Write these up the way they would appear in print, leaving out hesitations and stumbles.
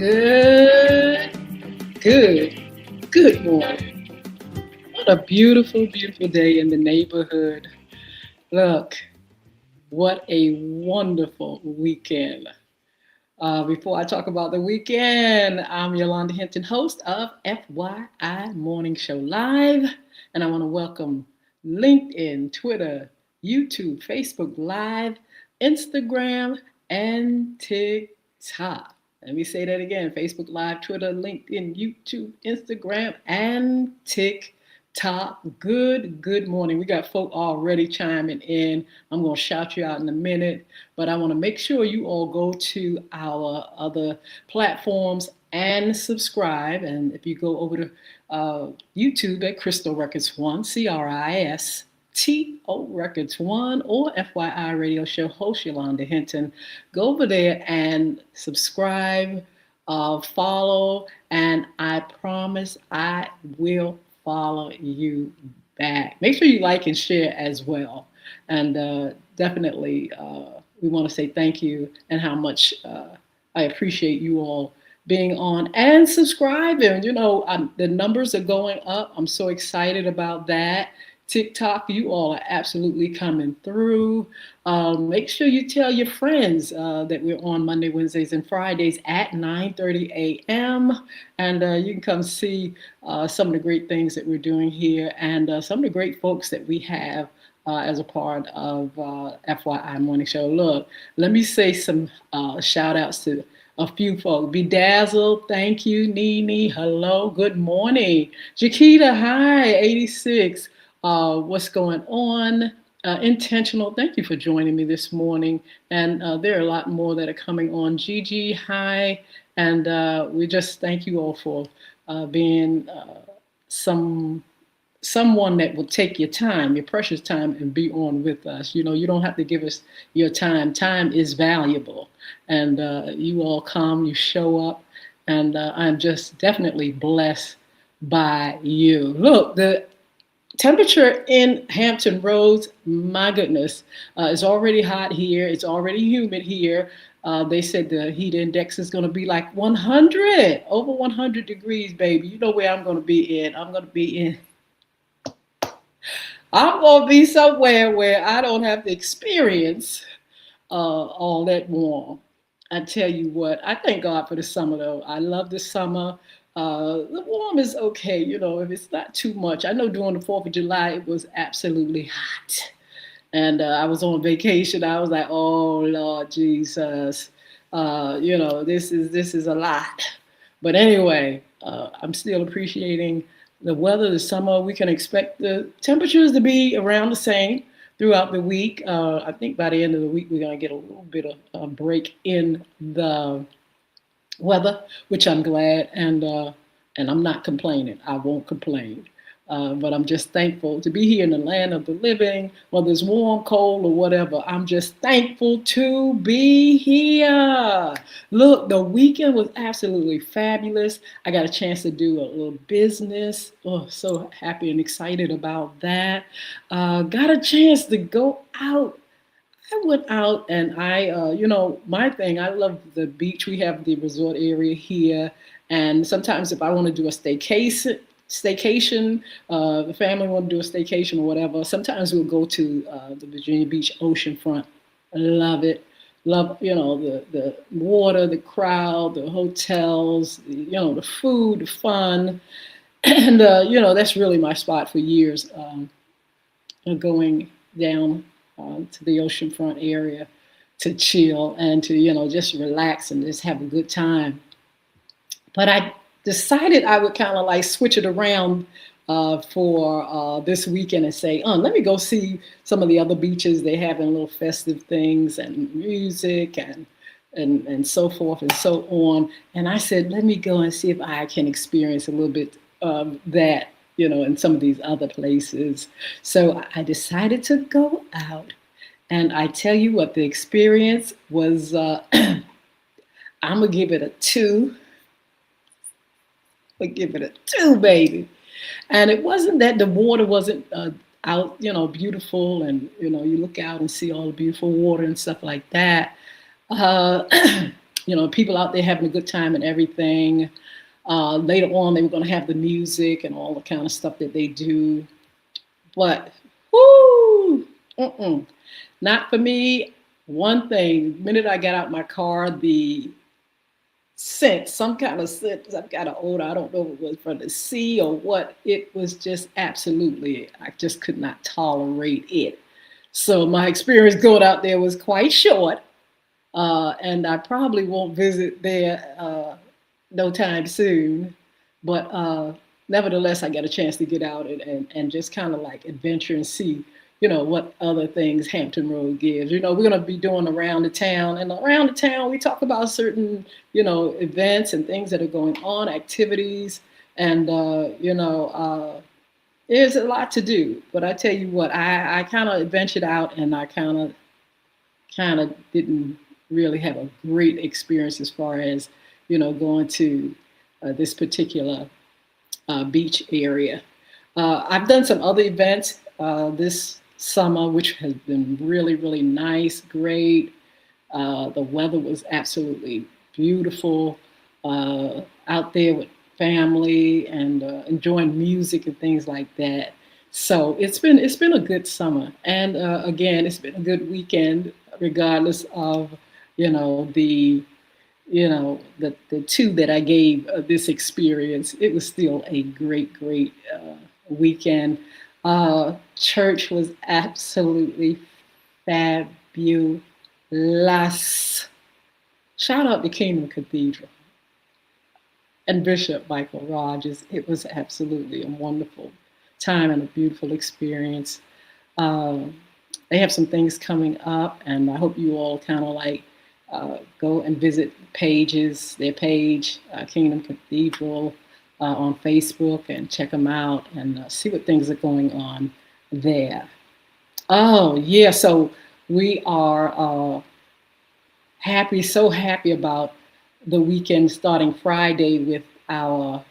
Good, good morning. What a beautiful, beautiful day in the neighborhood. Look, what a wonderful weekend. Before I talk about the weekend, I'm Yolanda Hinton, host of FYI Morning Show Live, and I want to welcome LinkedIn, Twitter, YouTube, Facebook Live, Instagram, and TikTok. Let me say that again: Facebook Live, Twitter, LinkedIn, YouTube, Instagram, and TikTok. Good morning. We got folk already chiming in. I'm going to shout you out in a minute, but I want to make sure you all go to our other platforms and subscribe. And if you go over to YouTube at Crystal Records One, CRISTO Records One, or FYI Radio Show host Yolanda Hinton, go over there and subscribe, follow, and I promise I will follow you back. Make sure you like and share as well. And definitely, we want to say thank you and how much I appreciate you all being on and subscribing. The numbers are going up. I'm so excited about that. TikTok, you all are absolutely coming through. Make sure you tell your friends that we're on Monday, Wednesdays, and Fridays at 9:30 a.m. And you can come see some of the great things that we're doing here and some of the great folks that we have as a part of FYI Morning Show. Look, let me say some shout outs to a few folks. Bedazzled, thank you. Nene, hello, good morning. Jaquita, hi, 86. What's going on? Intentional, thank you for joining me this morning. And there are a lot more that are coming on. Gigi, hi. And we just thank you all for being someone that will take your time, your precious time, and be on with us. You don't have to give us your time. Time is valuable. And you all come, you show up, and I'm just definitely blessed by you. Look, the temperature in Hampton Roads, my goodness, is already hot here. It's already humid here. They said the heat index is going to be like 100, over 100 degrees, baby. You know where I'm going to be in. I'm going to be somewhere where I don't have to experience all that warm. I tell you what, I thank God for the summer, though. I love the summer. The warm is okay, if it's not too much. I know during the 4th of July, it was absolutely hot. And I was on vacation. I was like, oh, Lord Jesus, this is a lot. But anyway, I'm still appreciating the weather, the summer. We can expect the temperatures to be around the same throughout the week. I think by the end of the week, we're going to get a little bit of a break in the weather, which I'm glad, and I'm not complaining. I won't complain. But I'm just thankful to be here in the land of the living, whether it's warm, cold, or whatever. I'm just thankful to be here. Look, the weekend was absolutely fabulous. I got a chance to do a little business. Oh, so happy and excited about that. Got a chance to go out. I went out and my thing, I love the beach. We have the resort area here. And sometimes if I want to do a staycation, the family want to do a staycation or whatever, sometimes we'll go to the Virginia Beach oceanfront. I love it. Love, the water, the crowd, the hotels, the food, the fun. And, that's really my spot for years, going down to the oceanfront area to chill and to, just relax and just have a good time. But I decided I would kind of like switch it around for this weekend and say, let me go see some of the other beaches. They having little festive things and music and so forth and so on. And I said, let me go and see if I can experience a little bit of that, in some of these other places. So I decided to go out. And I tell you what, the experience was, I'm going to give it a 2. Give it a 2, baby. And it wasn't that the water wasn't out, beautiful, and you look out and see all the beautiful water and stuff like that. people out there having a good time and everything. Later on, they were going to have the music and all the kind of stuff that they do. But, whoo, not for me. One thing, the minute I got out my car, the scent, some kind of scent, some kind of odor, I don't know if it was from the sea or what, it was just absolutely, I just could not tolerate it. So my experience going out there was quite short, and I probably won't visit there no time soon. But nevertheless, I got a chance to get out and just kind of like adventure and see, what other things Hampton Road gives. We're going to be doing around the town, and around the town, we talk about certain, events and things that are going on, activities, and there's a lot to do. But I tell you what, I kind of ventured out, and I kind of didn't really have a great experience as far as going to this particular beach area. I've done some other events this summer, which has been really, really nice, great. The weather was absolutely beautiful out there with family and enjoying music and things like that. So it's been a good summer, and again, it's been a good weekend, regardless of the the two that I gave this experience. It was still a great, great weekend. Church was absolutely fabulous. Shout out to Kingdom Cathedral and Bishop Michael Rogers. It was absolutely a wonderful time and a beautiful experience. They have some things coming up, and I hope you all kind of like go and visit their page, Kingdom Cathedral, on Facebook, and check them out and see what things are going on there. Oh, yeah. So we are so happy about the weekend starting Friday with our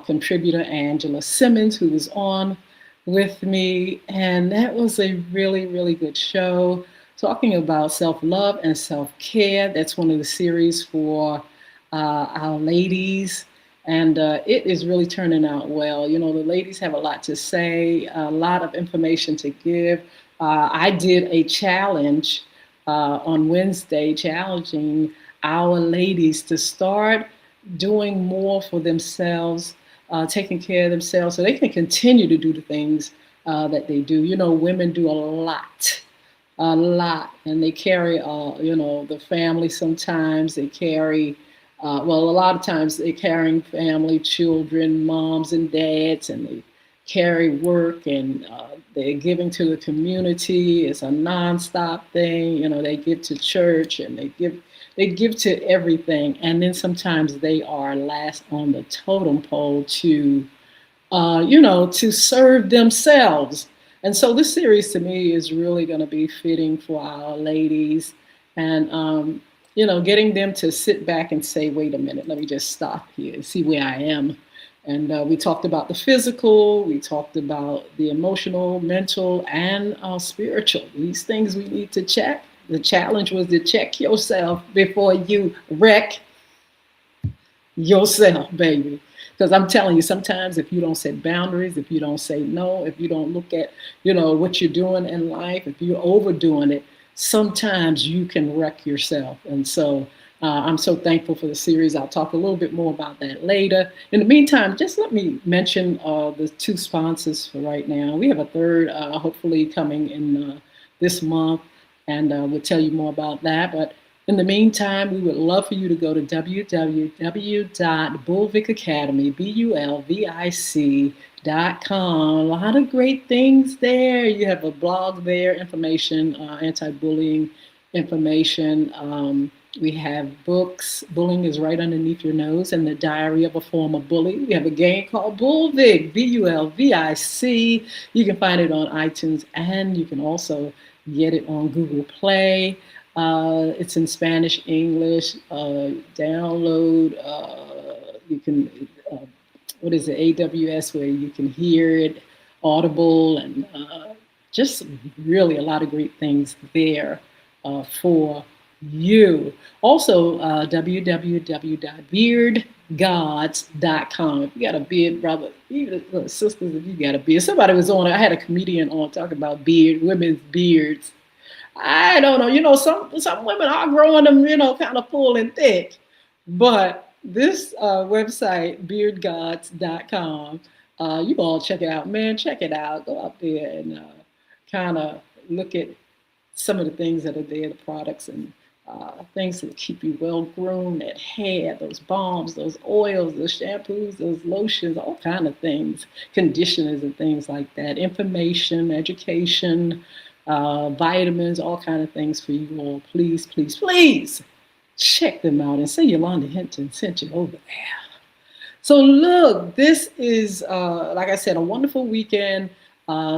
contributor, Angela Simmons, who was on with me. And that was a really, really good show, talking about self-love and self-care. That's one of the series for our ladies. And it is really turning out well. The ladies have a lot to say, a lot of information to give. I did a challenge on Wednesday, challenging our ladies to start doing more for themselves, taking care of themselves so they can continue to do the things that they do. Women do a lot, and they carry, the family sometimes. They carry, a lot of times they're carrying family, children, moms and dads, and they carry work, and they're giving to the community. It's a nonstop thing. They give to church, and they give to everything. And then sometimes they are last on the totem pole to serve themselves. And so this series to me is really going to be fitting for our ladies, and getting them to sit back and say, wait a minute, let me just stop here and see where I am. And we talked about the physical, we talked about the emotional, mental, and spiritual. These things we need to check. The challenge was to check yourself before you wreck yourself, baby. Because I'm telling you, sometimes if you don't set boundaries, if you don't say no, if you don't look at, what you're doing in life, if you're overdoing it, sometimes you can wreck yourself. And so I'm so thankful for the series. I'll talk a little bit more about that later. In the meantime, just let me mention the two sponsors for right now. We have a third, hopefully coming in this month, and we'll tell you more about that. But in the meantime, we would love for you to go to www.bulvic.com, bulvic.com. A lot of great things there. You have a blog there, information, anti-bullying information. We have books. Bullying is right underneath your nose, and the diary of a former bully. We have a game called Bulvic, Bulvic. You can find it on iTunes, and you can also get it on Google Play. It's in Spanish, English. Download. You can, AWS, where you can hear it, Audible, and just really a lot of great things there for you. Also, www.beardgods.com. If you got a beard, brother, even sisters, if you got a beard. Somebody was on, I had a comedian on talking about women's beards. I don't know. Some women are growing them, kind of full and thick. But this website, beardgods.com, you all check it out, man. Check it out. Go out there and kind of look at some of the things that are there, the products and things that keep you well groomed, that hair, those balms, those oils, those shampoos, those lotions, all kind of things, conditioners and things like that, information, education, vitamins, all kind of things for you all. Please, please, please check them out and say Yolanda Hinton sent you over there. So look, this is, like I said, a wonderful weekend.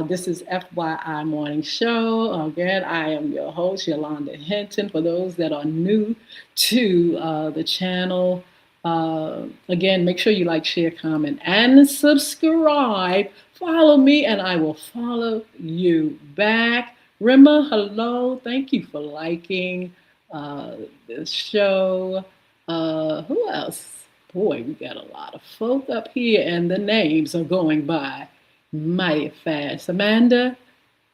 This is FYI Morning Show. Again, I am your host, Yolanda Hinton. For those that are new to the channel, again, make sure you like, share, comment, and subscribe. Follow me, and I will follow you back. Rima, hello. Thank you for liking the show. Who else? Boy, we got a lot of folk up here, and the names are going by mighty fast. Amanda,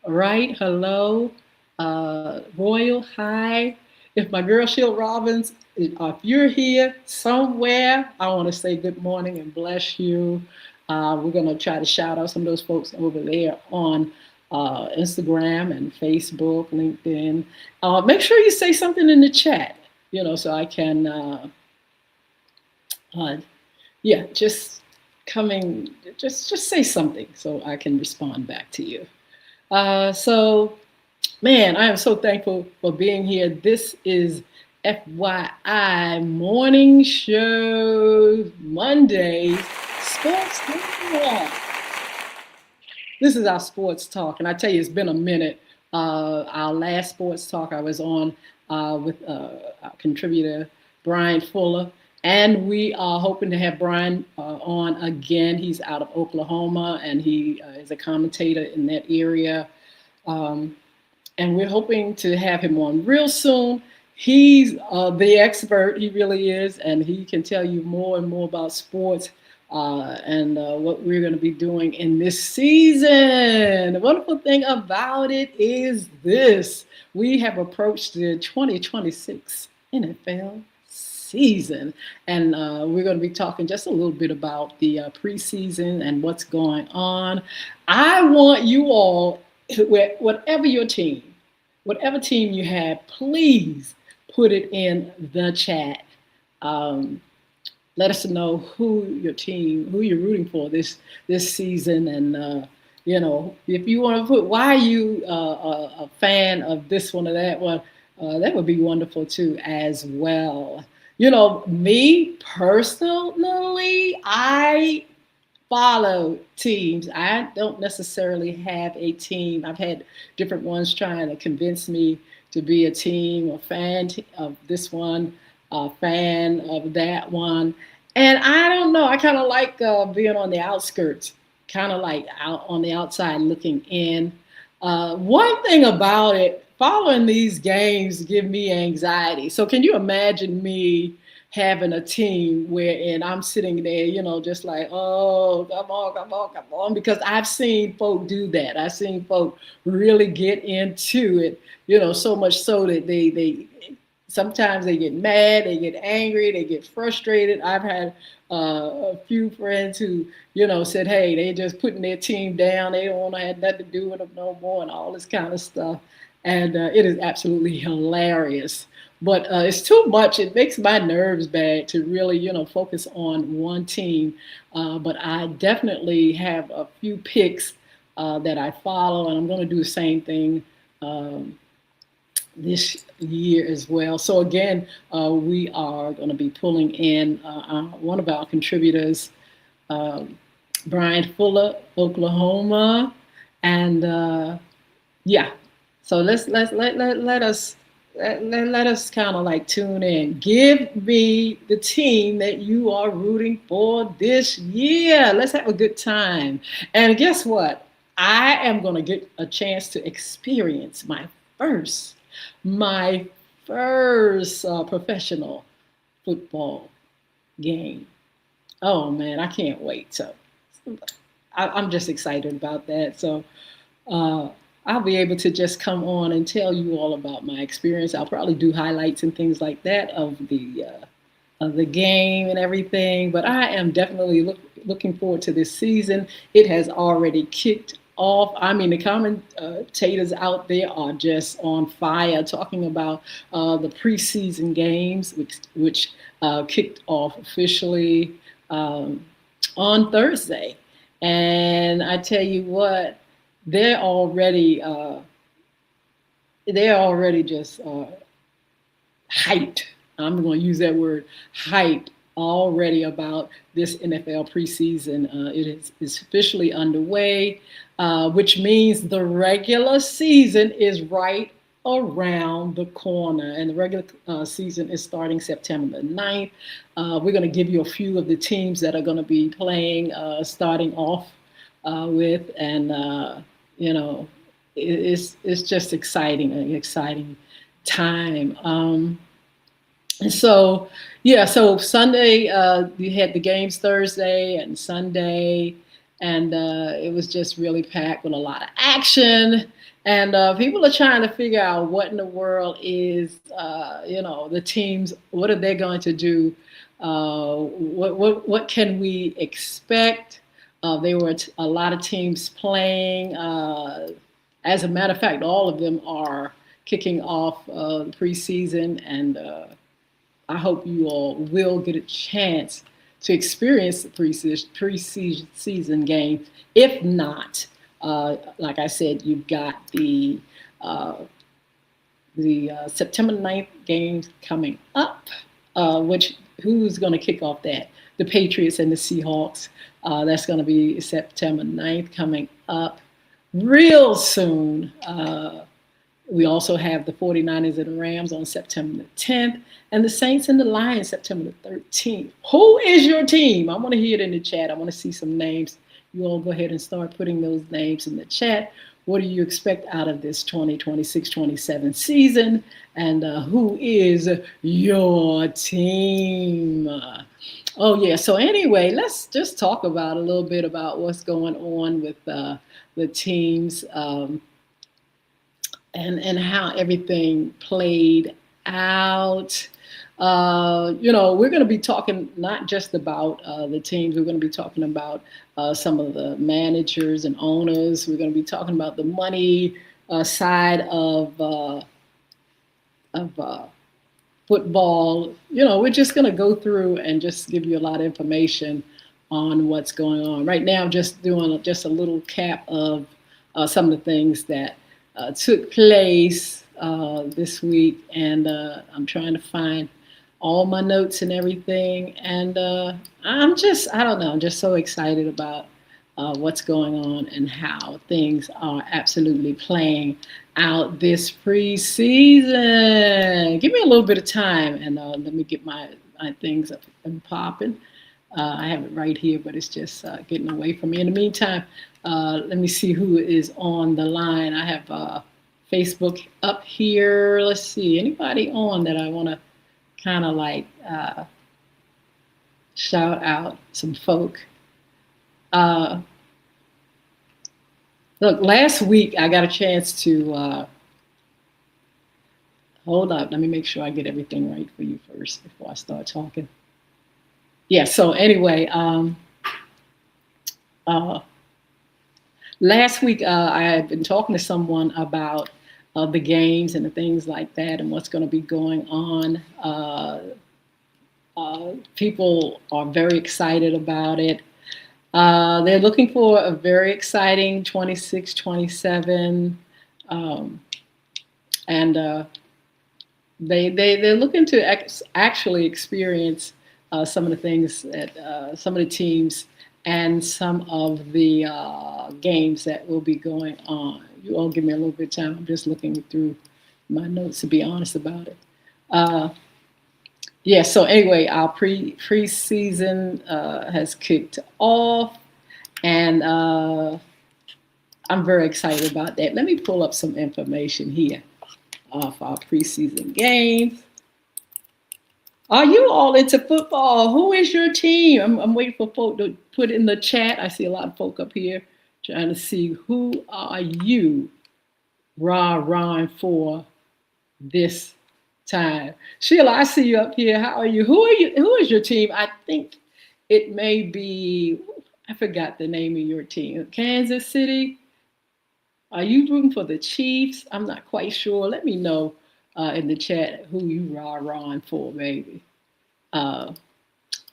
right? Hello. Royal, hi. If my girl Sheila Robbins, if you're here somewhere, I want to say good morning and bless you. We're going to try to shout out some of those folks over there on Instagram and Facebook, LinkedIn. Make sure you say something in the chat, so I can, just say something so I can respond back to you. So, man, I am so thankful for being here. This is FYI Morning Show Monday Sports Talk. This is our sports talk, and I tell you, it's been a minute. Our last sports talk I was on with our contributor Brian Fuller. And we are hoping to have Brian on again. He's out of Oklahoma, and he is a commentator in that area. And we're hoping to have him on real soon. He's the expert, he really is, and he can tell you more and more about sports and what we're going to be doing in this season. The wonderful thing about it is this. We have approached the 2026 NFL season, and we're going to be talking just a little bit about the preseason and what's going on. I want you all, whatever team you have, please put it in the chat. Let us know who you're rooting for this season, and if you want to put why you a fan of this one or that one, that would be wonderful too as well. Me personally, I follow teams. I don't necessarily have a team. I've had different ones trying to convince me to be a team, a fan of this one, a fan of that one. And I don't know. I kind of like being on the outskirts, kind of like out on the outside looking in. One thing about it, following these games give me anxiety. So can you imagine me having a team wherein I'm sitting there, just like, oh, come on, because I've seen folk do that. I've seen folk really get into it, so much so that they sometimes they get mad, they get angry, they get frustrated. I've had a few friends who, said, hey, they just putting their team down. They don't want to have nothing to do with them no more and all this kind of stuff. And it is absolutely hilarious. But it's too much. It makes my nerves bad to really, focus on one team. But I definitely have a few picks that I follow, and I'm going to do the same thing this year as well. So again, we are going to be pulling in one of our contributors, Brian Fuller, Oklahoma, and So let us kind of like tune in. Give me the team that you are rooting for this year. Let's have a good time. And guess what? I am going to get a chance to experience my first professional football game. Oh man, I can't wait. So I'm just excited about that. So uh, I'll be able to just come on and tell you all about my experience. I'll probably do highlights and things like that of the game and everything. But I am definitely looking forward to this season. It has already kicked off. I mean, the commentators out there are just on fire talking about the preseason games, which kicked off officially um, on Thursday. And I tell you what, they're already uh, they're already just hyped. I'm going to use that word, hyped, already about this NFL preseason. Is officially underway, which means the regular season is right around the corner. And the regular season is starting September 9th. We're going to give you a few of the teams that are going to be playing, starting off with, and you know, it's just exciting, an exciting time. And so, yeah, so Sunday, you had the games Thursday and Sunday, and it was just really packed with a lot of action. And people are trying to figure out what in the world is, the teams, what are they going to do? What can we expect? There were a lot of teams playing. As a matter of fact, all of them are kicking off the preseason, and I hope you all will get a chance to experience the preseason game. If not, like I said, you've got uh, the September 9th games coming up, which who's going to kick off that? The Patriots and the Seahawks. That's going to be September 9th coming up real soon. We also have the 49ers and the Rams on September the 10th, and the Saints and the Lions September the 13th. Who is your team? I want to hear it in the chat. I want to see some names. You all go ahead and start putting those names in the chat. What do you expect out of this 2026-27 season? And who is your team? Oh, yeah. So anyway, let's just talk about a little bit about what's going on with the teams. And how everything played out. We're going to be talking not just about the teams. We're going to be talking about some of the managers and owners. We're going to be talking about the money side of football. We're just going to go through and just give you a lot of information on what's going on. Right now, I'm just doing just a little cap of some of the things that took place this week, and I'm trying to find all my notes and everything, and I'm just so excited about what's going on and how things are absolutely playing out this preseason. Give me a little bit of time, and let me get my things up and popping. I have it right here, but it's just getting away from me. In the meantime, let me see who is on the line. I have Facebook up here. Let's see, anybody on that I want to kind of like shout out some folk. Look, last week I got a chance to hold up. Let me make sure I get everything right for you first before I start talking. Yeah, so anyway, last week I had been talking to someone about the games and the things like that and what's going to be going on. People are very excited about it. They're looking for a very exciting 26-27, and they're looking to actually experience some of the things that some of the teams and some of the games that will be going on. You all give me a little bit of time. I'm just looking through my notes to be honest about it. Yeah, so anyway, our preseason has kicked off, and I'm very excited about that. Let me pull up some information here. for our preseason games. Are you all into football? Who is your team? I'm waiting for folk to put in the chat. I see a lot of folk up here trying to see who are you rah-rahing for this time. Sheila, I see you up here. How are you? Who are you? Who is your team? I think it may be, I forgot the name of your team. Kansas City. Are you rooting for the Chiefs? I'm not quite sure. Let me know in the chat who you rah-rahing for, maybe. Let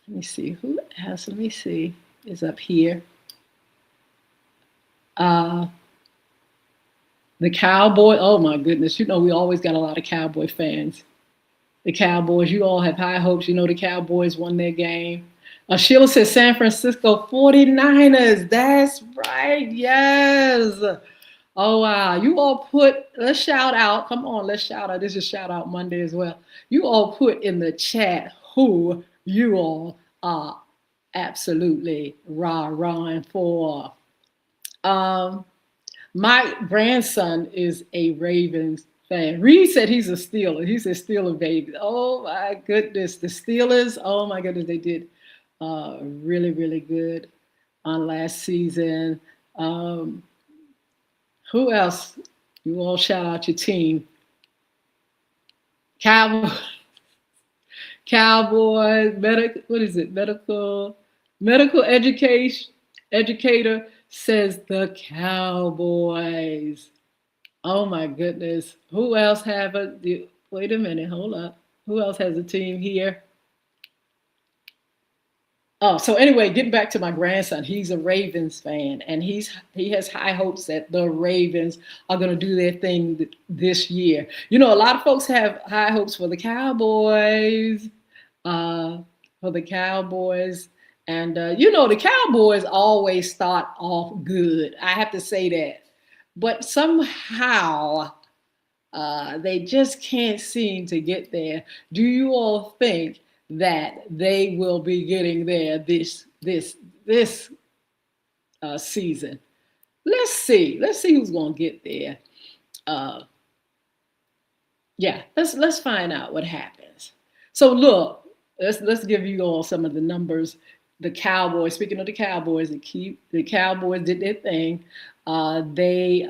me see. Who else? Let me see. Is up here. The Cowboy. Oh my goodness. You know, we always got a lot of Cowboy fans. The Cowboys, you all have high hopes. You know, the Cowboys won their game. Sheila says San Francisco 49ers. That's right. Yes. Oh, wow. You all put, let's shout out. Come on, let's shout out. This is Shout Out Monday as well. You all put in the chat who you all are absolutely rah-rahing for. My grandson is a Ravens fan. Reed said he's a Steeler. He's a Steeler baby. Oh my goodness. The Steelers, oh my goodness, they did really, really good on last season. Who else? You all shout out your team. Cowboys, what is it? Medical educator says the Cowboys. Oh my goodness. Who else have wait a minute, hold up. Who else has a team here? Oh, so anyway, getting back to my grandson, he's a Ravens fan, and he has high hopes that the Ravens are going to do their thing this year. You know, a lot of folks have high hopes for the Cowboys, and you know, the Cowboys always start off good. I have to say that, but somehow they just can't seem to get there. Do you all think that they will be getting there this season? Let's see who's going to get there. Yeah, let's find out what happens. So look, let's give you all some of the numbers. The Cowboys, speaking of the Cowboys, the Cowboys did their thing. They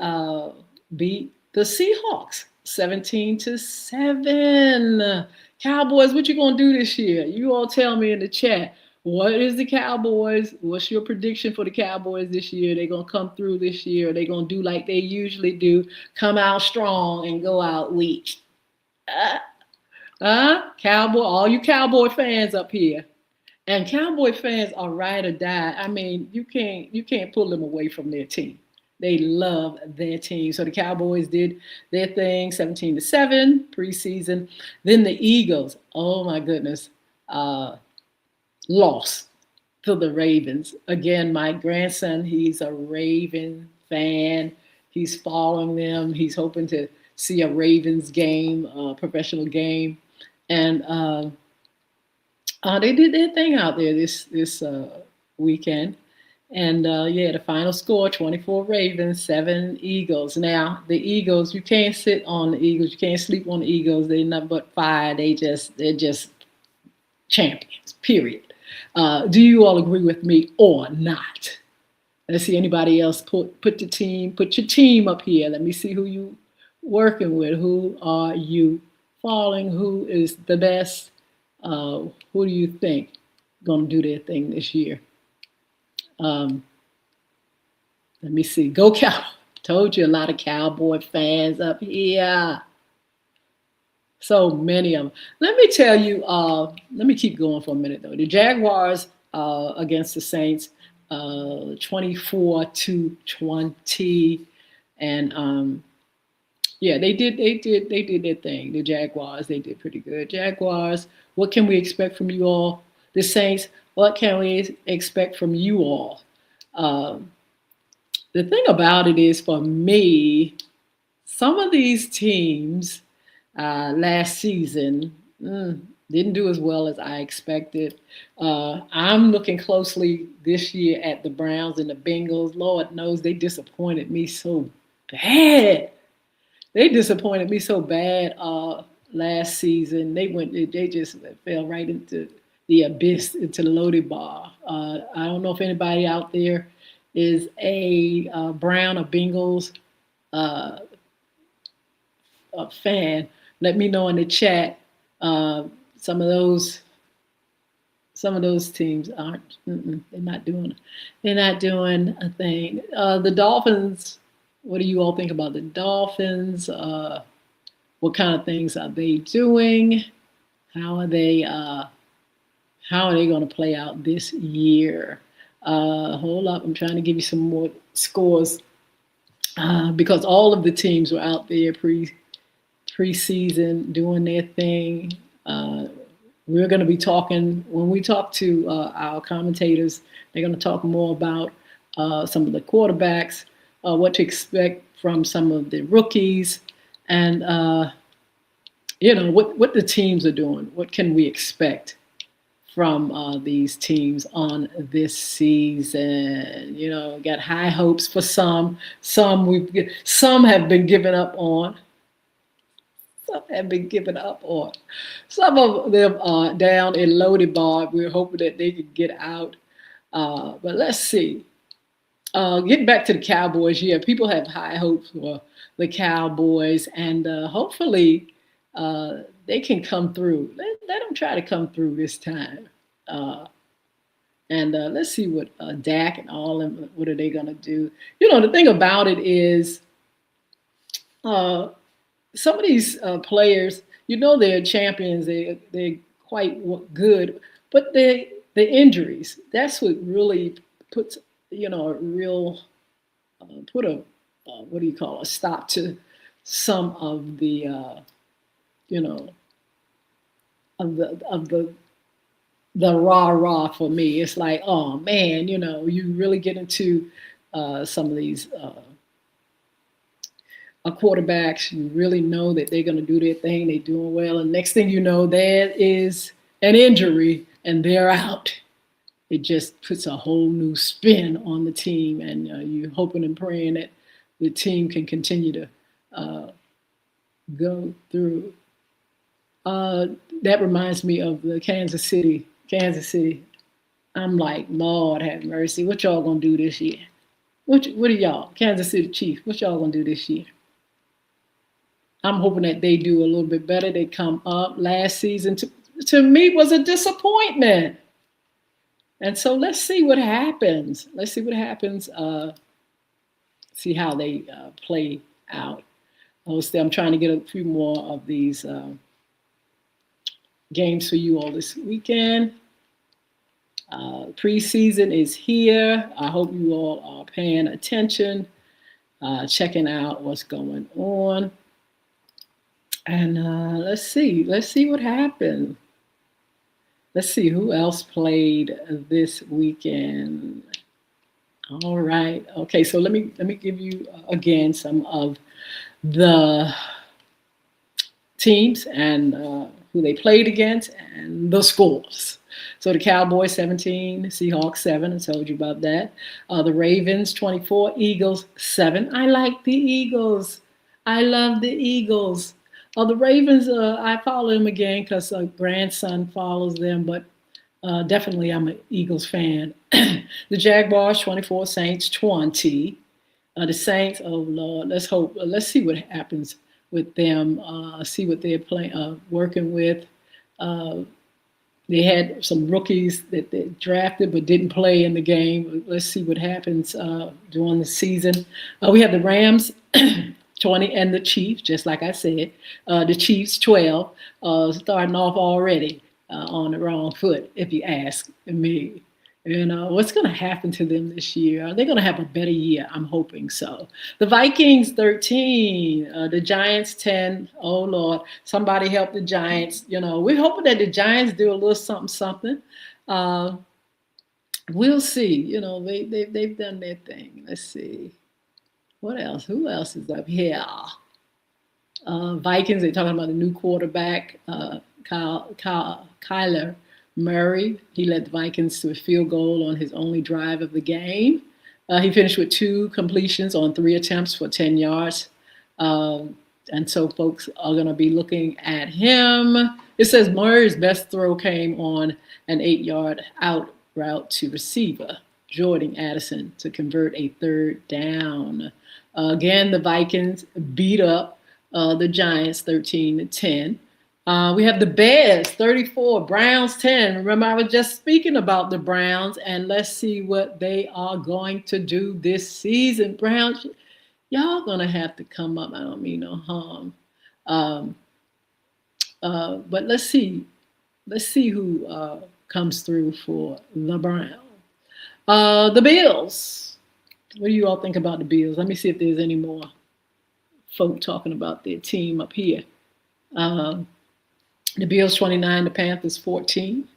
beat the Seahawks 17-7. Cowboys, what you gonna do this year? You all tell me in the chat. What is the Cowboys? What's your prediction for the Cowboys this year? They gonna come through this year? They gonna do like they usually do, come out strong and go out weak? Cowboy, all you Cowboy fans up here. And Cowboy fans are ride or die. I mean, you can't pull them away from their team. They love their team. So the Cowboys did their thing, 17-7 preseason. Then the Eagles, oh my goodness, lost to the Ravens. Again, my grandson, he's a Raven fan. He's following them. He's hoping to see a Ravens game, a professional game. And they did their thing out there this weekend. And the final score, 24 Ravens, 7 Eagles. Now, the Eagles, you can't sit on the Eagles. You can't sleep on the Eagles. They're nothing but fire. They're just champions, period. Do you all agree with me or not? Let's see anybody else put your team up here. Let me see who you working with. Who are you following? Who is the best? Who do you think gonna do their thing this year? Let me see. Go Cow. Told you a lot of Cowboy fans up here. So many of them. Let me tell you, let me keep going for a minute though. The Jaguars against the Saints, 24-20. And they did their thing. The Jaguars, they did pretty good. Jaguars, what can we expect from you all? The Saints, what can we expect from you all? The thing about it is, for me, some of these teams last season didn't do as well as I expected. I'm looking closely this year at the Browns and the Bengals. Lord knows they disappointed me so bad. They disappointed me so bad last season. They just fell right into the abyss, into the loaded bar. I don't know if anybody out there is a Brown or Bengals uh, fan. Let me know in the chat. Uh, some of those some of those teams aren't. They're not doing a thing. The Dolphins. What do you all think about the Dolphins? What kind of things are they doing? How are they? How are they going to play out this year? Hold up, I'm trying to give you some more scores because all of the teams were out there preseason doing their thing. We're going to be talking when we talk to our commentators. They're going to talk more about some of the quarterbacks, what to expect from some of the rookies, and what the teams are doing. What can we expect from these teams on this season? Got high hopes for some. Some have been given up on. Some of them are down in loaded bar. We're hoping that they can get out. But let's see. Getting back to the Cowboys, yeah, people have high hopes for the Cowboys, and hopefully they can come through. Let them try to come through this time. And let's see what Dak and all them, what are they going to do? The thing about it is some of these players, they're champions. They're quite good, but the injuries, that's what really puts, a real, put a, what do you call a stop to some of the, of the rah-rah for me. It's like, oh man, you really get into some of these quarterbacks, you really know that they're going to do their thing, they're doing well, and next thing you know, there is an injury and they're out. It just puts a whole new spin on the team, and you're hoping and praying that the team can continue to go through. That reminds me of the Kansas City. I'm like, Lord have mercy. What y'all gonna do this year? What are y'all, Kansas City Chiefs? What y'all gonna do this year? I'm hoping that they do a little bit better. They come up. Last season, to me, was a disappointment. And so let's see what happens. See how they play out. I'm trying to get a few more of these games for you all this weekend. Preseason is here. I hope you all are paying attention, checking out what's going on. And let's see what happened. Let's see who else played this weekend. All right. Okay, so let me give you again some of the teams and who they played against and the scores. So the Cowboys 17, Seahawks 7. I told you about that. The Ravens 24, Eagles 7. I like the Eagles. I love the Eagles. The Ravens, I follow them again because a grandson follows them, but definitely I'm an Eagles fan. The Jaguars 24, Saints 20. The Saints, oh Lord, let's hope. Let's see what happens with them. See what they're playing, working with. They had some rookies that they drafted but didn't play in the game. Let's see what happens during the season. We have the Rams 20 and the Chiefs, just like I said. The Chiefs 12, starting off already on the wrong foot, if you ask me. What's going to happen to them this year? Are they going to have a better year? I'm hoping so. The Vikings 13, the Giants 10. Oh Lord, somebody help the Giants. We're hoping that the Giants do a little something. We'll see. They've done their thing. Let's see. What else? Who else is up here? Vikings, they're talking about the new quarterback, Kyler Murray. He led the Vikings to a field goal on his only drive of the game. He finished with 2 completions on 3 attempts for 10 yards. And so folks are going to be looking at him. It says Murray's best throw came on an 8-yard out route to receiver Jordan Addison to convert a third down. Again, the Vikings beat up the Giants 13-10. We have the Bears 34, Browns 10. Remember, I was just speaking about the Browns, and let's see what they are going to do this season. Browns, y'all gonna have to come up. I don't mean no harm, but let's see who comes through for the Browns. The Bills. What do you all think about the Bills? Let me see if there's any more folk talking about their team up here. The Bills 29, the Panthers 14.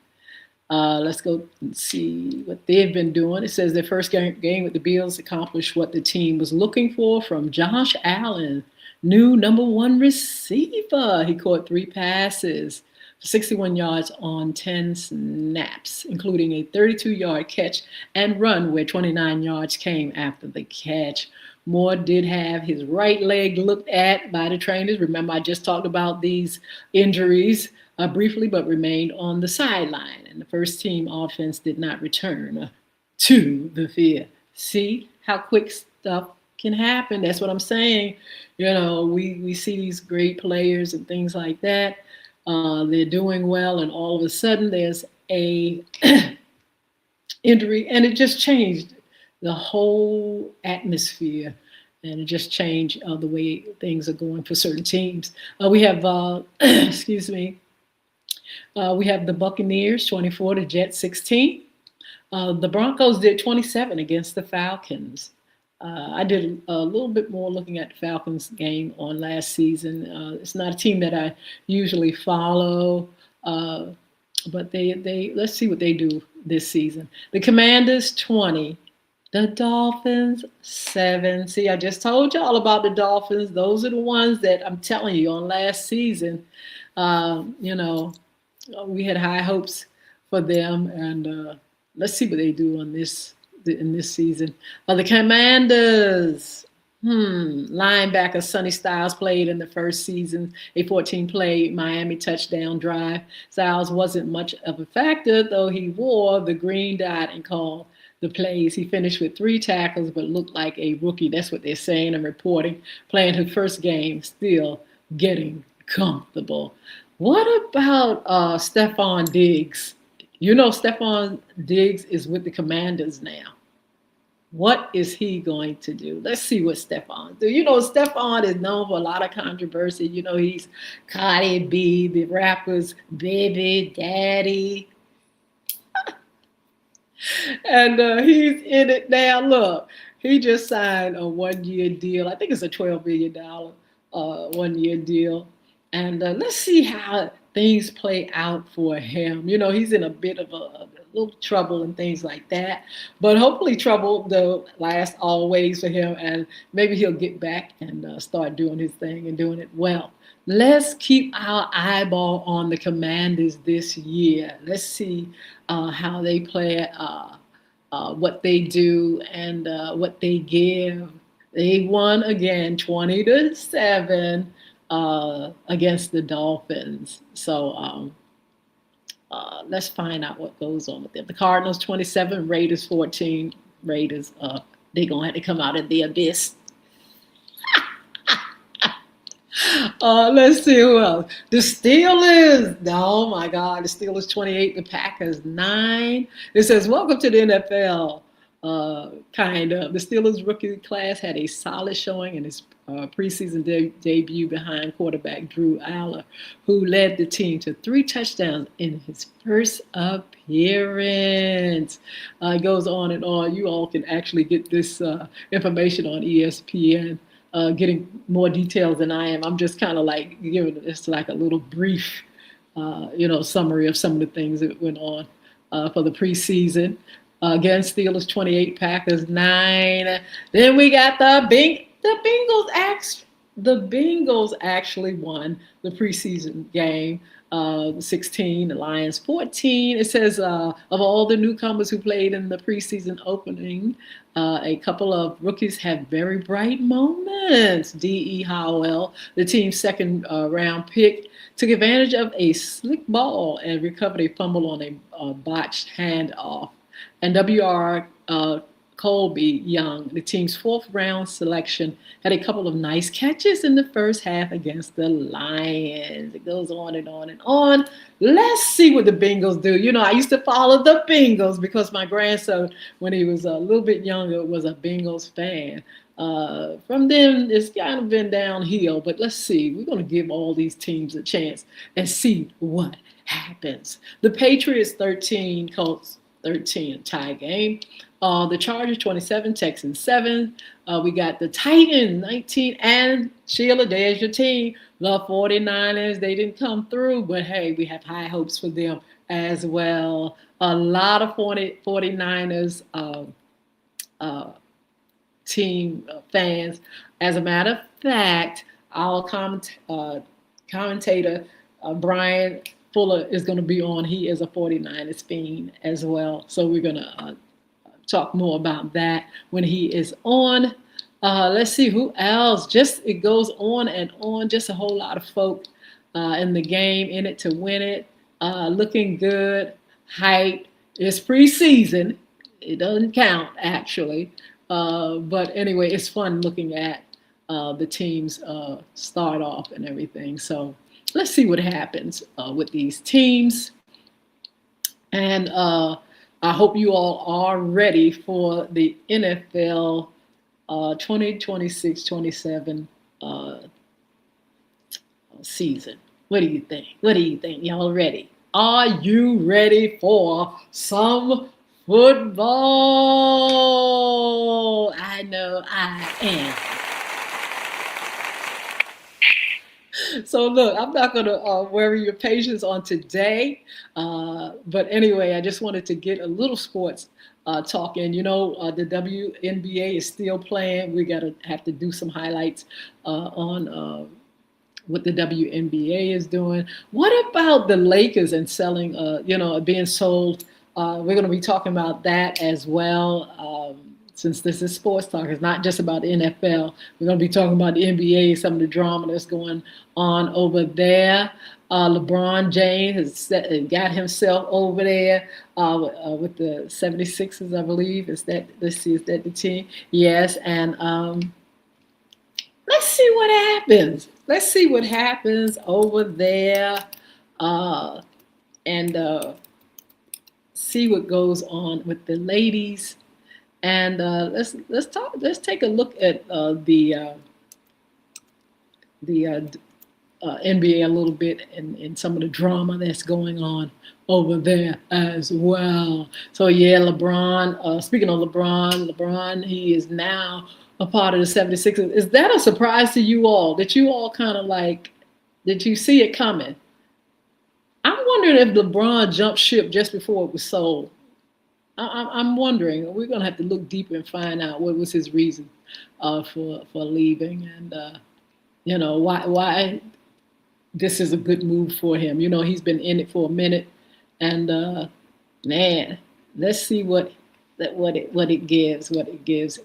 Let's go and see what they've been doing. It says their first game with the Bills accomplished what the team was looking for from Josh Allen, new number 1 receiver. He caught 3 passes for 61 yards on 10 snaps, including a 32-yard catch and run where 29 yards came after the catch. Moore did have his right leg looked at by the trainers. Remember, I just talked about these injuries briefly, but remained on the sideline. And the first team offense did not return to the field. See how quick stuff can happen. That's what I'm saying. You know, we see these great players and things like that. They're doing well, and all of a sudden there's a injury, and it just changed the whole atmosphere, and it just changed the way things are going for certain teams. We have, excuse me, we have the Buccaneers 24, the Jets 16. The Broncos did 27 against the Falcons. I did a little bit more looking at the Falcons game on last season. It's not a team that I usually follow, but they let's see what they do this season. The Commanders 20. The Dolphins 7. See, I just told y'all about the Dolphins. Those are the ones that I'm telling you on last season. You know, we had high hopes for them, and let's see what they do in this season. The Commanders. Linebacker Sonny Styles played in the first season, a 14-play Miami touchdown drive. Styles wasn't much of a factor, though he wore the green dot and called the plays. He finished with 3 tackles, but looked like a rookie. That's what they're saying and reporting. Playing his first game, still getting comfortable. What about Stephon Diggs? You know, Stephon Diggs is with the Commanders now. What is he going to do? Let's see what Stephon do. You know, Stephon is known for a lot of controversy. You know, he's Cardi B, the rapper's baby daddy. And he's in it now. Look, he just signed a 1-year deal. I think it's a $12 million 1-year deal. And let's see how things play out for him. You know, he's in a bit of a little trouble and things like that. But hopefully trouble will last always for him. And maybe he'll get back and start doing his thing and doing it well. Let's keep our eyeball on the Commanders this year. Let's see how they play, what they do, and what they give. They won again 20-7 against the Dolphins. So let's find out what goes on with them. The Cardinals 27, Raiders 14. Raiders, they're going to have to come out of the abyss. Let's see who else. The Steelers. Oh my God. The Steelers 28, the Packers 9. It says, welcome to the NFL. Kind of. The Steelers rookie class had a solid showing in his preseason debut behind quarterback Drew Aller, who led the team to 3 touchdowns in his first appearance. It goes on and on. You all can actually get this information on ESPN. Getting more details than I am. I'm just kind of like giving this like a little brief, summary of some of the things that went on for the preseason. Again, Steelers 28, Packers 9. Then we got the Bengals The Bengals actually won the preseason game, 16, the Lions 14. It says of all the newcomers who played in the preseason opening, a couple of rookies had very bright moments. D.E. Howell, the team's second round pick, took advantage of a slick ball and recovered a fumble on a botched handoff. And W.R. Colby Young, the team's fourth round selection, had a couple of nice catches in the first half against the Lions. It goes on and on and on. Let's see what the Bengals do. You know, I used to follow the Bengals because my grandson, when he was a little bit younger, was a Bengals fan. From then, it's kind of been downhill, but let's see. We're going to give all these teams a chance and see what happens. The Patriots 13, Colts 13, a tie game. The Chargers 27, Texans 7. We got the Titans 19, and Sheila, there's your team. The 49ers, they didn't come through, but hey, we have high hopes for them as well. A lot of 49ers team fans. As a matter of fact, our commentator, Brian Fuller, is going to be on. He is a 49ers fiend as well. So we're going to talk more about that when he is on. Let's see who else. Just it goes on and on. Just a whole lot of folk in the game, in it to win it. Looking good, hype. It's preseason. It doesn't count actually, but anyway, it's fun looking at the teams start off and everything. So let's see what happens with these teams, and I hope you all are ready for the NFL 2026-27 season. What do you think? What do you think? Y'all ready? Are you ready for some football? I know I am. So look, I'm not going to worry your patience on today. But anyway, I just wanted to get a little sports talk in. You know, the WNBA is still playing. We have to do some highlights on what the WNBA is doing. What about the Lakers and selling, being sold? We're going to be talking about that as well. Since this is sports talk, it's not just about the NFL. We're going to be talking about the NBA, some of the drama that's going on over there. LeBron James has got himself over there with the 76ers, I believe. Let's see, is that the team? Yes, and let's see what happens. Let's see what happens over there, and see what goes on with the ladies. And let's talk. Let's take a look at the NBA a little bit and some of the drama that's going on over there as well. So yeah, LeBron. Speaking of LeBron, he is now a part of the 76ers. Is that a surprise to you all? Did you all kind of did you see it coming? I'm wondering if LeBron jumped ship just before it was sold. I'm wondering. We're gonna have to look deeper and find out what was his reason for leaving, and why this is a good move for him. You know, he's been in it for a minute, and man, let's see what it gives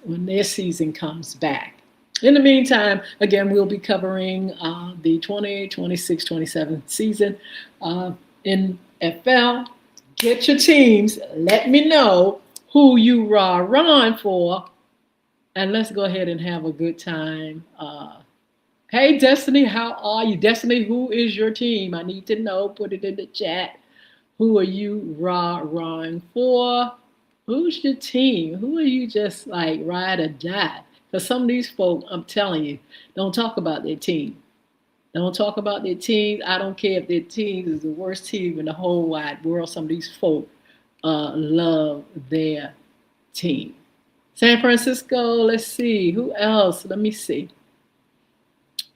when their season comes back. In the meantime, again, we'll be covering the 2026-27 season in NFL. Get your teams. Let me know who you run for, and let's go ahead and have a good time. Hey, Destiny, how are you? Destiny, who is your team? I need to know. Put it in the chat. Who are you run for? Who's your team? Who are you just like ride or die? Because some of these folk, I'm telling you, don't talk about their team. Don't talk about their teams. I don't care if their team is the worst team in the whole wide world. Some of these folk love their team. San Francisco, let's see. Who else? Let me see.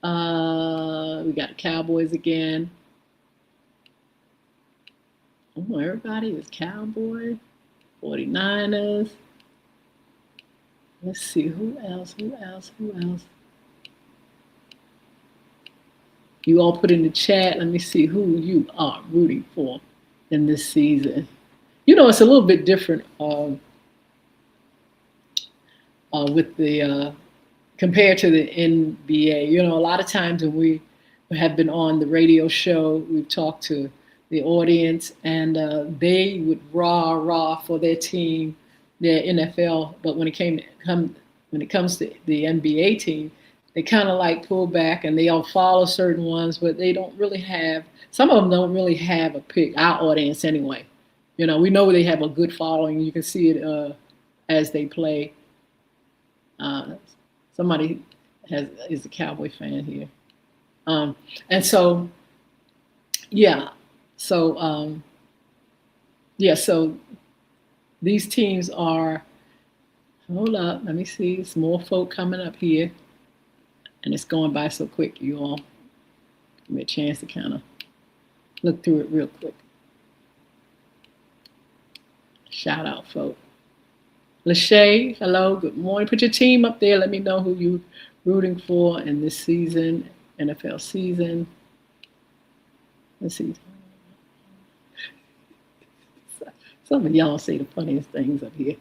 We got the Cowboys again. Oh, everybody is Cowboys. 49ers. Let's see. Who else? You all put in the chat. Let me see who you are rooting for in this season. You know, it's a little bit different with the compared to the NBA. You know, a lot of times when we have been on the radio show, we've talked to the audience, and they would rah for their team, their NFL. But when it comes to the NBA team, they kind of like pull back and they all follow certain ones, but they don't really have. Some of them don't really have a pick. Our audience, anyway. You know, we know they have a good following. You can see it as they play. Somebody is a Cowboy fan here, and so yeah, so so these teams are. Hold up, let me see. It's more folk coming up here, and it's going by so quick. You all give me a chance to kind of look through it real quick. Shout out, folk. Lachey, hello, good morning. Put your team up there. Let me know who you're rooting for in this season, NFL season. Let's see. Some of y'all say the funniest things up here.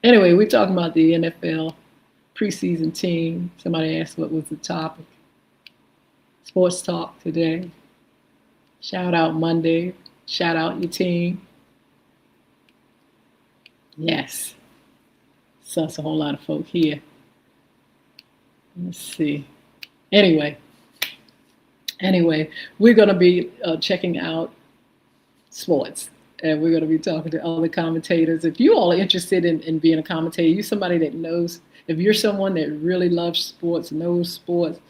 Anyway, we're talking about the NFL preseason team. Somebody asked what was the topic. Sports talk today. Shout out Monday. Shout out your team. Yes. So that's a whole lot of folk here. Let's see. Anyway, we're going to be checking out sports. And we're going to be talking to other commentators. If you all are interested in being a commentator, you're somebody that knows, if you're someone that really loves sports, knows sports,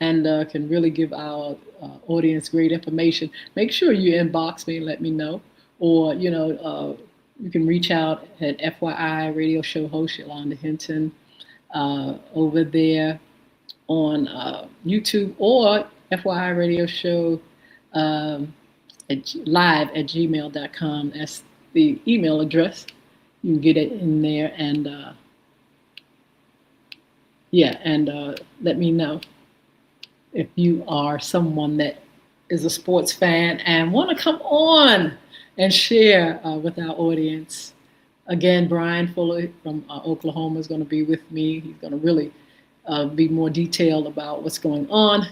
and can really give our audience great information, make sure you inbox me and let me know. Or, you know, you can reach out at FYI radio show host Yolanda Hinton over there on YouTube, or FYI radio show live@gmail.com. That's the email address. You can get it in there, and let me know if you are someone that is a sports fan and want to come on and share with our audience. Again, Brian Fuller from Oklahoma is going to be with me. He's going to really be more detailed about what's going on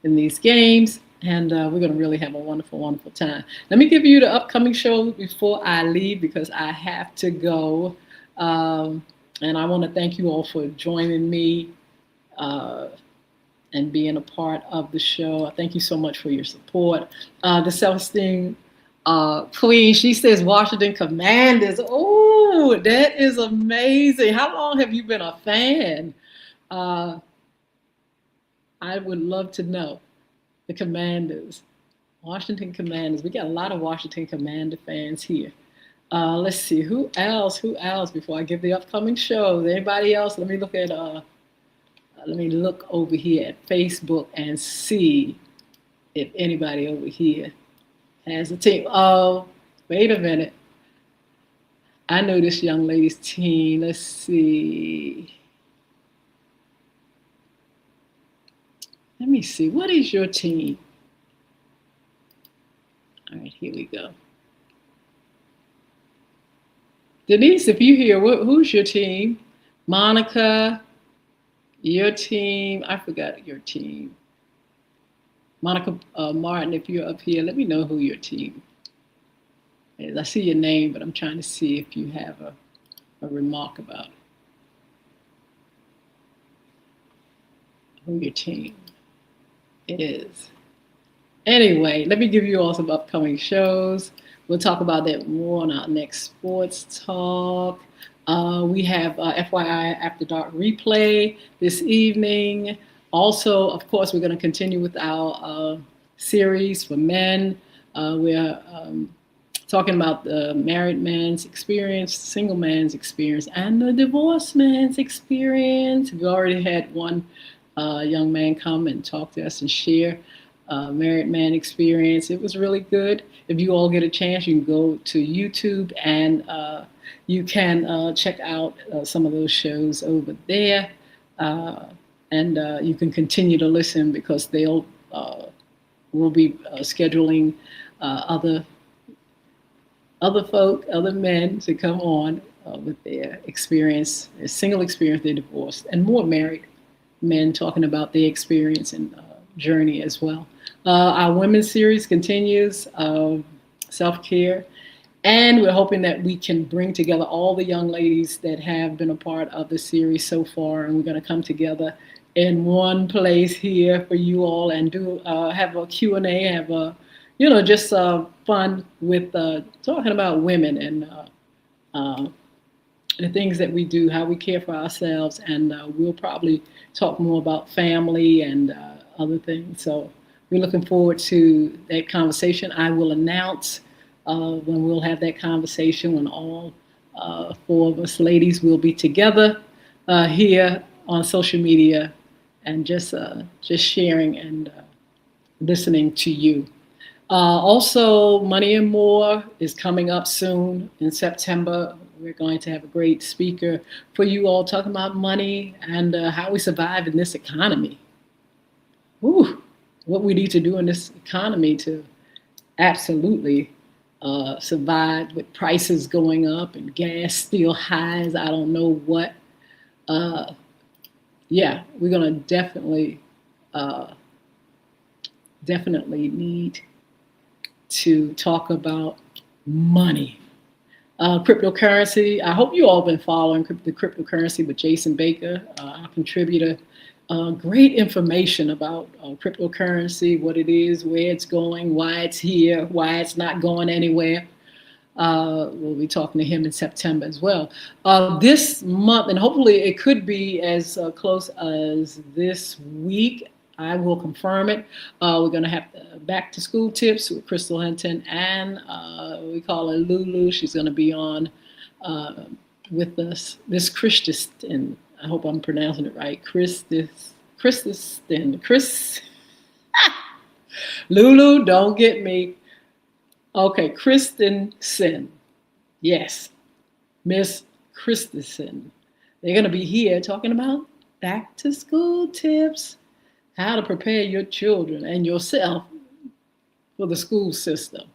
in these games. And we're going to really have a wonderful, wonderful time. Let me give you the upcoming show before I leave, because I have to go. And I want to thank you all for joining me and being a part of the show. Thank you so much for your support. The Self-Esteem Queen, she says Washington Commanders. Oh, that is amazing. How long have you been a fan? I would love to know. The Commanders, Washington Commanders. We got a lot of Washington Commander fans here. Let's see, who else before I give the upcoming shows? Anybody else? Let me look over here at Facebook and see if anybody over here has a team. Oh, wait a minute. I know this young lady's team. Let's see. Let me see. What is your team? All right, here we go. Denise, if you're here, who's your team? Monica, your team. I forgot your team. Monica Martin, if you're up here, let me know who your team is. I see your name, but I'm trying to see if you have a remark about who your team is. Anyway, let me give you all some upcoming shows. We'll talk about that more on our next sports talk. We have FYI After Dark replay this evening. Also, of course, we're going to continue with our series for men. We're talking about the married man's experience, single man's experience, and the divorced man's experience. We already had one young man come and talk to us and share married man experience. It was really good. If you all get a chance, you can go to YouTube and you can check out some of those shows over there. And you can continue to listen, because they'll we'll be scheduling other other men to come on with their experience, their single experience, their divorce, and more married men talking about their experience and journey as well. Our women's series continues, self care. And we're hoping that we can bring together all the young ladies that have been a part of the series so far. And we're going to come together in one place here for you all and do have a Q&A, have a, just fun with talking about women and the things that we do, how we care for ourselves. And we'll probably talk more about family and other things. So we're looking forward to that conversation. I will announce when we'll have that conversation when all four of us ladies will be together here on social media and just sharing and listening to you. Also, Money and More is coming up soon in September. We're going to have a great speaker for you all talking about money and how we survive in this economy. Ooh, what we need to do in this economy to absolutely survive with prices going up and gas still highs. I don't know what. Yeah, we're gonna definitely need to talk about money. Cryptocurrency. I hope you all been following the cryptocurrency with Jason Baker, our contributor. Great information about cryptocurrency, what it is, where it's going, why it's here, why it's not going anywhere. We'll be talking to him in September as well. This month, and hopefully it could be as close as this week, I will confirm it. We're going to have back to school tips with Crystal Hinton, and we call her Lulu. She's going to be on with us, Miss Christiston. I hope I'm pronouncing it right. Christiston. Lulu, don't get me. Okay, Christensen. Yes, Miss Christensen. They're going to be here talking about back to school tips, how to prepare your children and yourself for the school system,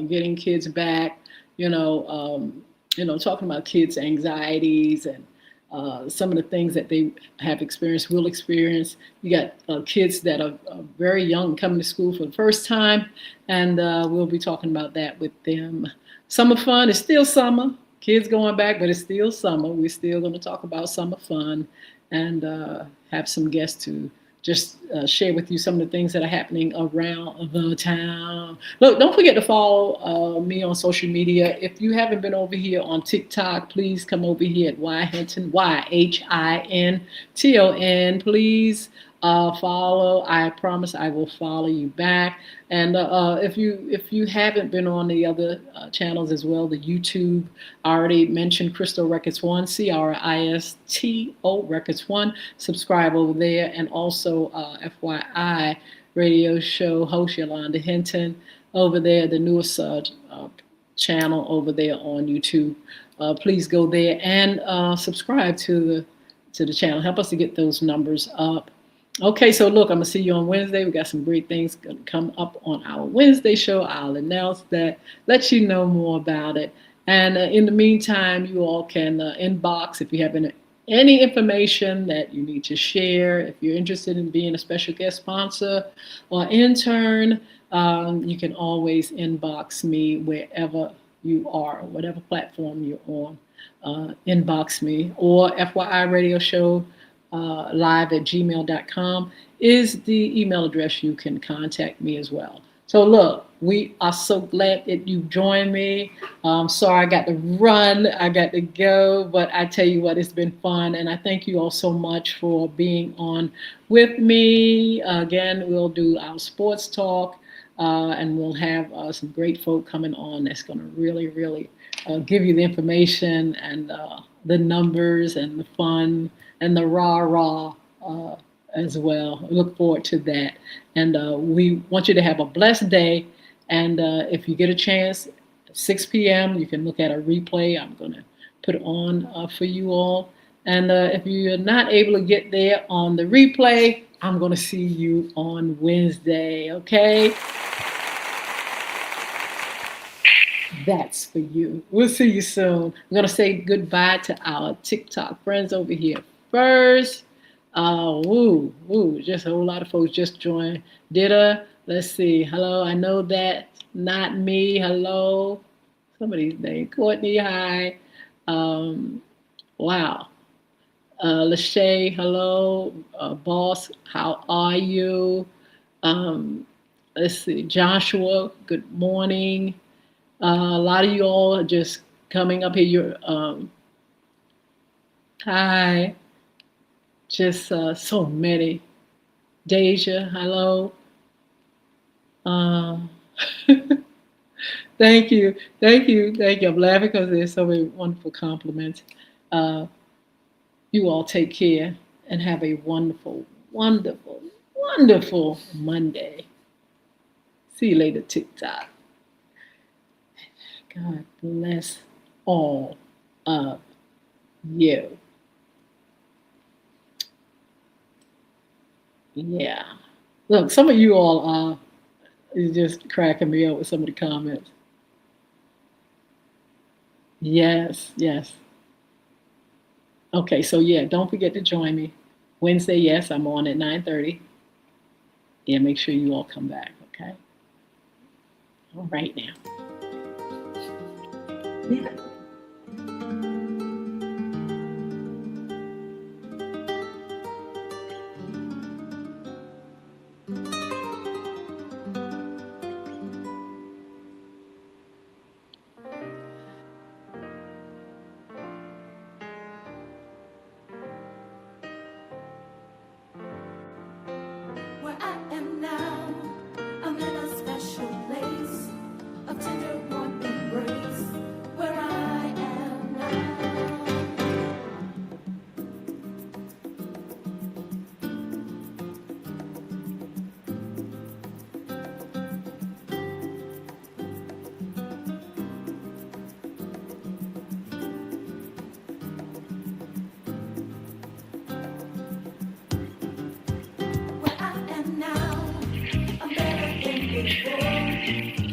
getting kids back, talking about kids' anxieties and some of the things that they have experienced, will experience. You got kids that are very young coming to school for the first time, and we'll be talking about that with them. Summer fun is still summer. Kids going back, but it's still summer. We're still going to talk about summer fun and have some guests to just share with you some of the things that are happening around the town. Look, don't forget to follow me on social media. If you haven't been over here on TikTok, please come over here at Hinton, YHINTON. Please follow. I promise I will follow you back. And if you haven't been on the other channels as well, the YouTube, I already mentioned Crystal Records 1, CRISTO Records 1. Subscribe over there. And also FYI, radio show host Yolanda Hinton over there, the newest channel over there on YouTube. Please go there and subscribe to the channel. Help us to get those numbers up. Okay, so look, I'm going to see you on Wednesday. We got some great things going to come up on our Wednesday show. I'll announce that, let you know more about it. And in the meantime, you all can inbox if you have any information that you need to share. If you're interested in being a special guest sponsor or intern, you can always inbox me wherever you are, whatever platform you're on. Inbox me, or FYI Radio Show live@gmail.com is the email address you can contact me as well. So look, we are so glad that you joined me. Sorry I got to run, I got to go, but I tell you what, it's been fun, and I thank you all so much for being on with me. Again, we'll do our sports talk, and we'll have some great folk coming on that's going to really, really give you the information and the numbers and the fun and the rah-rah as well. I look forward to that. And we want you to have a blessed day. And if you get a chance, 6 p.m., you can look at a replay. I'm going to put it on for you all. And if you're not able to get there on the replay, I'm going to see you on Wednesday, okay? That's for you. We'll see you soon. I'm going to say goodbye to our TikTok friends over here first. Just a whole lot of folks just joined. Let's see. Hello, I know that not me. Hello. Somebody's name. Courtney, hi. Um, wow. Lachey, hello. Boss, how are you? Um, let's see. Joshua, good morning. A lot of you all are just coming up here. Hi, just so many. Deja, hello. Uh, thank you, thank you, thank you. I'm laughing because there's so many wonderful compliments. Uh, you all take care and have a wonderful, wonderful, wonderful Monday. See you later, TikTok. God bless all of you. Yeah. Look, some of you all are just cracking me up with some of the comments. Yes, yes. Okay, so yeah, don't forget to join me. Wednesday, yes, I'm on at 9:30. Yeah, make sure you all come back, okay? All right now. Yeah. Where I am now, I'm in a special place of tender warm embrace. Where I am now. Where I am now, I'm better than before.